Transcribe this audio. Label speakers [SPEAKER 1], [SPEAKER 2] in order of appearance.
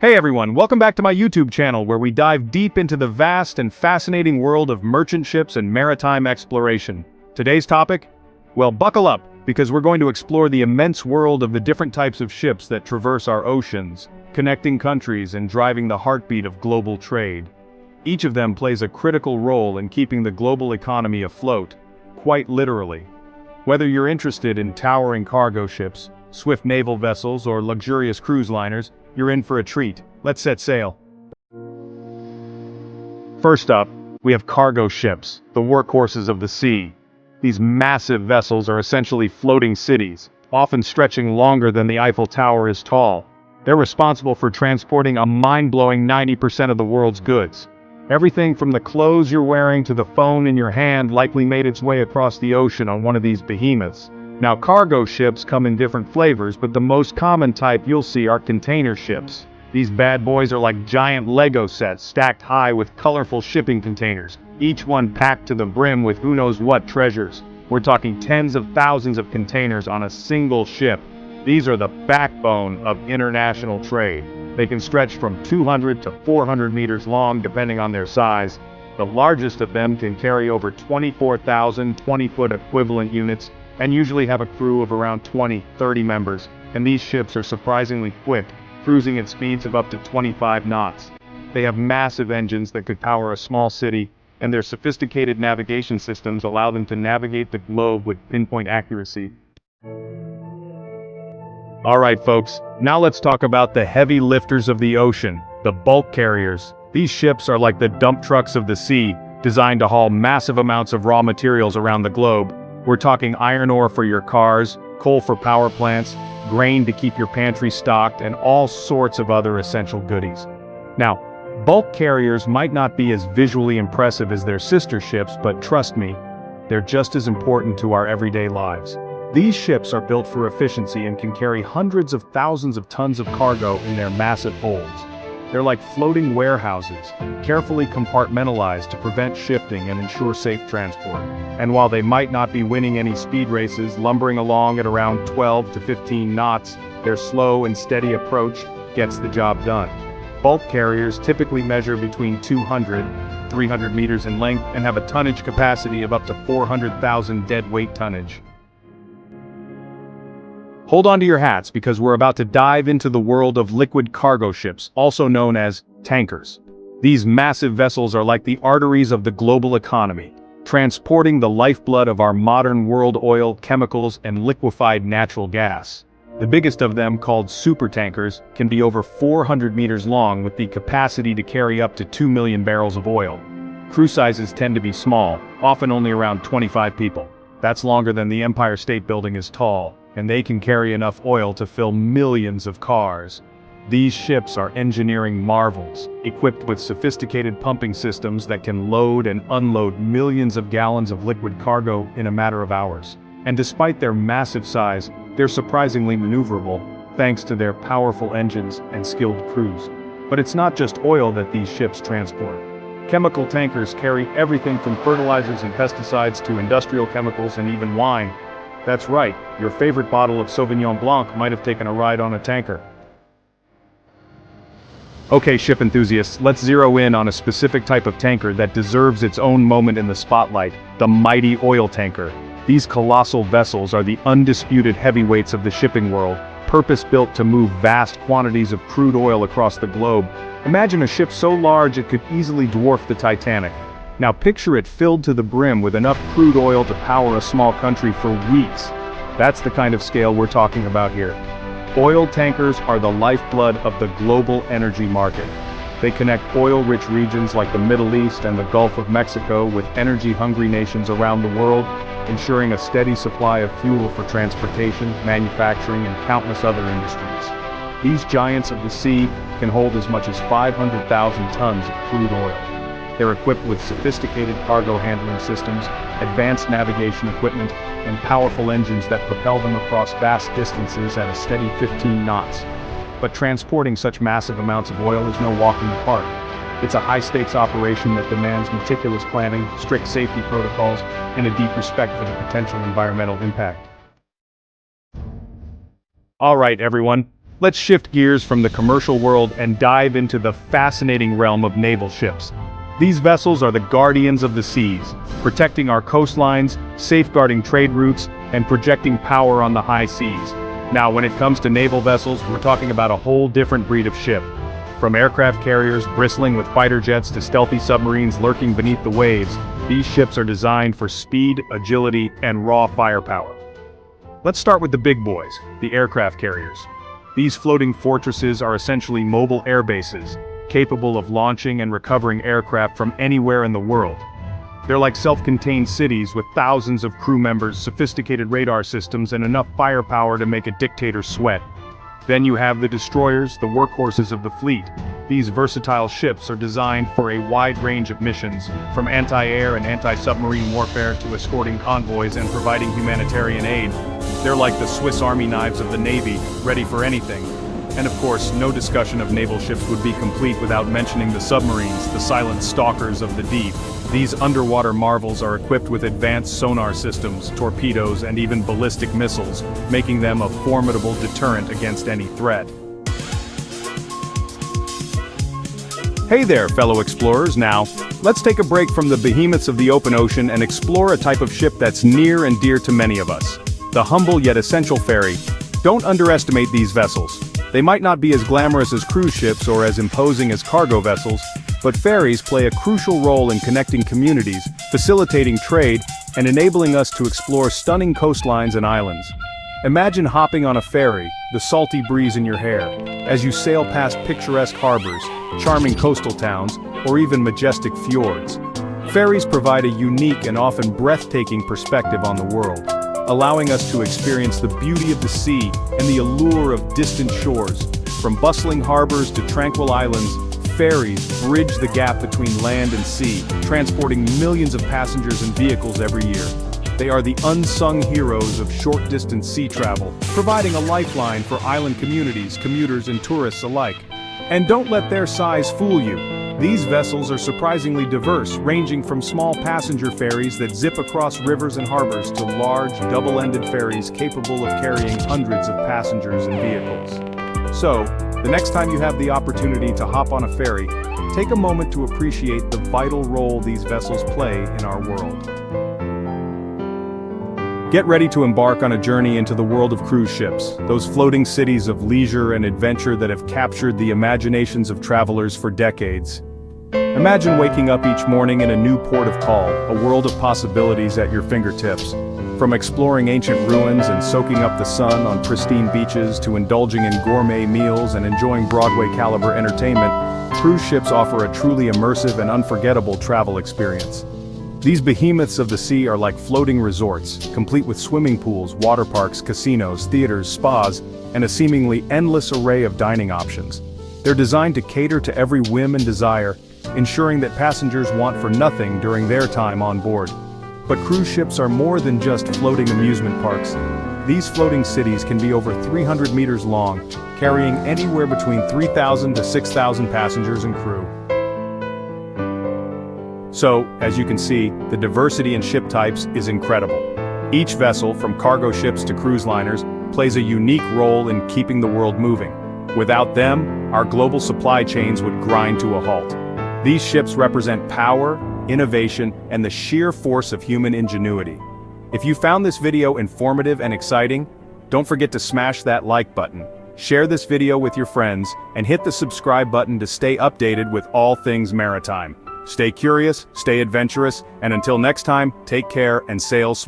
[SPEAKER 1] Hey everyone, welcome back to my YouTube channel where we dive deep into the vast and fascinating world of merchant ships and maritime exploration. Today's topic? Well, buckle up, because we're going to explore the immense world of the different types of ships that traverse our oceans, connecting countries and driving the heartbeat of global trade. Each of them plays a critical role in keeping the global economy afloat, quite literally. Whether you're interested in towering cargo ships, swift naval vessels, or luxurious cruise liners, you're in for a treat. Let's set sail. First up, we have cargo ships, the workhorses of the sea. These massive vessels are essentially floating cities, often stretching longer than the Eiffel Tower is tall. They're responsible for transporting a mind-blowing 90% of the world's goods. Everything from the clothes you're wearing to the phone in your hand likely made its way across the ocean on one of these behemoths. Now, cargo ships come in different flavors, but the most common type you'll see are container ships. These bad boys are like giant Lego sets stacked high with colorful shipping containers, each one packed to the brim with who knows what treasures. We're talking tens of thousands of containers on a single ship. These are the backbone of international trade. They can stretch from 200 to 400 meters long depending on their size. The largest of them can carry over 24,000 20-foot equivalent units, and usually have a crew of around 20-30 members, and these ships are surprisingly quick, cruising at speeds of up to 25 knots. They have massive engines that could power a small city, and their sophisticated navigation systems allow them to navigate the globe with pinpoint accuracy. Alright folks, now let's talk about the heavy lifters of the ocean, the bulk carriers. These ships are like the dump trucks of the sea, designed to haul massive amounts of raw materials around the globe. We're talking iron ore for your cars, coal for power plants, grain to keep your pantry stocked, and all sorts of other essential goodies. Now, bulk carriers might not be as visually impressive as their sister ships, but trust me, they're just as important to our everyday lives. These ships are built for efficiency and can carry hundreds of thousands of tons of cargo in their massive holds. They're like floating warehouses, carefully compartmentalized to prevent shifting and ensure safe transport. And while they might not be winning any speed races, lumbering along at around 12 to 15 knots, their slow and steady approach gets the job done. Bulk carriers typically measure between 200 and 300 meters in length and have a tonnage capacity of up to 400,000 deadweight tonnage. Hold on to your hats because we're about to dive into the world of liquid cargo ships, also known as tankers. These massive vessels are like the arteries of the global economy, transporting the lifeblood of our modern world: oil, chemicals, and liquefied natural gas. The biggest of them, called supertankers, can be over 400 meters long with the capacity to carry up to 2 million barrels of oil. Crew sizes tend to be small, often only around 25 people. That's longer than the Empire State Building is tall, and they can carry enough oil to fill millions of cars. These ships are engineering marvels, equipped with sophisticated pumping systems that can load and unload millions of gallons of liquid cargo in a matter of hours. And despite their massive size, they're surprisingly maneuverable, thanks to their powerful engines and skilled crews. But it's not just oil that these ships transport. Chemical tankers carry everything from fertilizers and pesticides to industrial chemicals and even wine. That's right, your favorite bottle of Sauvignon Blanc might have taken a ride on a tanker. Okay, ship enthusiasts, let's zero in on a specific type of tanker that deserves its own moment in the spotlight: the mighty oil tanker. These colossal vessels are the undisputed heavyweights of the shipping world, purpose-built to move vast quantities of crude oil across the globe. Imagine a ship so large it could easily dwarf the Titanic. Now picture it filled to the brim with enough crude oil to power a small country for weeks. That's the kind of scale we're talking about here. Oil tankers are the lifeblood of the global energy market. They connect oil-rich regions like the Middle East and the Gulf of Mexico with energy-hungry nations around the world, ensuring a steady supply of fuel for transportation, manufacturing, and countless other industries. These giants of the sea can hold as much as 500,000 tons of crude oil. They're equipped with sophisticated cargo handling systems, advanced navigation equipment, and powerful engines that propel them across vast distances at a steady 15 knots. But transporting such massive amounts of oil is no walk in the park. It's a high-stakes operation that demands meticulous planning, strict safety protocols, and a deep respect for the potential environmental impact. Alright everyone, Let's shift gears from the commercial world and dive into the fascinating realm of naval ships. These vessels are the guardians of the seas, protecting our coastlines, safeguarding trade routes, and projecting power on the high seas. Now, when it comes to naval vessels, we're talking about a whole different breed of ship. From aircraft carriers bristling with fighter jets to stealthy submarines lurking beneath the waves, these ships are designed for speed, agility, and raw firepower. Let's start with the big boys, the aircraft carriers. These floating fortresses are essentially mobile air bases, capable of launching and recovering aircraft from anywhere in the world. They're like self-contained cities with thousands of crew members, sophisticated radar systems, and enough firepower to make a dictator sweat. Then you have the destroyers, the workhorses of the fleet. These versatile ships are designed for a wide range of missions, from anti-air and anti-submarine warfare to escorting convoys and providing humanitarian aid. They're like the Swiss Army knives of the Navy, ready for anything. And of course, no discussion of naval ships would be complete without mentioning the submarines, the silent stalkers of the deep. These underwater marvels are equipped with advanced sonar systems, torpedoes, and even ballistic missiles, making them a formidable deterrent against any threat. Hey there, fellow explorers. Now, let's take a break from the behemoths of the open ocean and explore a type of ship that's near and dear to many of us. The humble yet essential ferry. Don't underestimate these vessels. They might not be as glamorous as cruise ships or as imposing as cargo vessels, but ferries play a crucial role in connecting communities, facilitating trade, and enabling us to explore stunning coastlines and islands. Imagine hopping on a ferry, the salty breeze in your hair, as you sail past picturesque harbors, charming coastal towns, or even majestic fjords. Ferries provide a unique and often breathtaking perspective on the world, allowing us to experience the beauty of the sea and the allure of distant shores. From bustling harbors to tranquil islands, ferries bridge the gap between land and sea, transporting millions of passengers and vehicles every year. They are the unsung heroes of short-distance sea travel, providing a lifeline for island communities, commuters, and tourists alike. And don't let their size fool you. These vessels are surprisingly diverse, ranging from small passenger ferries that zip across rivers and harbors to large, double-ended ferries capable of carrying hundreds of passengers and vehicles. So, the next time you have the opportunity to hop on a ferry, take a moment to appreciate the vital role these vessels play in our world. Get ready to embark on a journey into the world of cruise ships, those floating cities of leisure and adventure that have captured the imaginations of travelers for decades. Imagine waking up each morning in a new port of call, a world of possibilities at your fingertips. From exploring ancient ruins and soaking up the sun on pristine beaches to indulging in gourmet meals and enjoying Broadway-caliber entertainment, cruise ships offer a truly immersive and unforgettable travel experience. These behemoths of the sea are like floating resorts, complete with swimming pools, water parks, casinos, theaters, spas, and a seemingly endless array of dining options. They're designed to cater to every whim and desire, ensuring that passengers want for nothing during their time on board. But cruise ships are more than just floating amusement parks. These floating cities can be over 300 meters long, carrying anywhere between 3,000 to 6,000 passengers and crew. So, as you can see, the diversity in ship types is incredible. Each vessel, from cargo ships to cruise liners, plays a unique role in keeping the world moving. Without them, our global supply chains would grind to a halt. These ships represent power, innovation, and the sheer force of human ingenuity. If you found this video informative and exciting, don't forget to smash that like button, share this video with your friends, and hit the subscribe button to stay updated with all things maritime. Stay curious, stay adventurous, and until next time, take care and sail smooth.